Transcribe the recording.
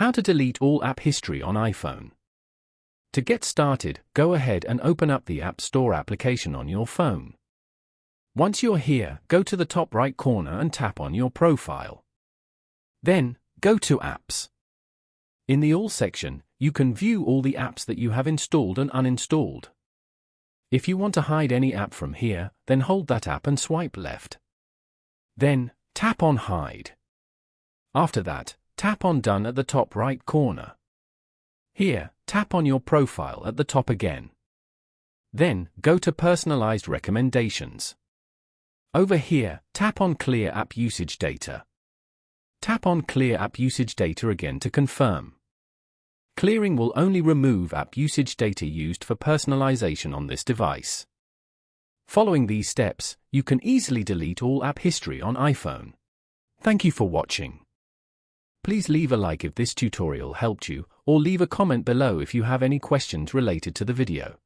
How to delete all app history on iPhone. To get started, go ahead and open up the App Store application on your phone. Once you're here, go to the top right corner and tap on your profile. Then, go to Apps. In the All section, you can view all the apps that you have installed and uninstalled. If you want to hide any app from here, then hold that app and swipe left. Then, tap on Hide. After that, tap on Done at the top right corner. Here, tap on your profile at the top again. Then, go to Personalized Recommendations. Over here, tap on Clear App Usage Data. Tap on Clear App Usage Data again to confirm. Clearing will only remove app usage data used for personalization on this device. Following these steps, you can easily delete all app history on iPhone. Thank you for watching. Please leave a like if this tutorial helped you, or leave a comment below if you have any questions related to the video.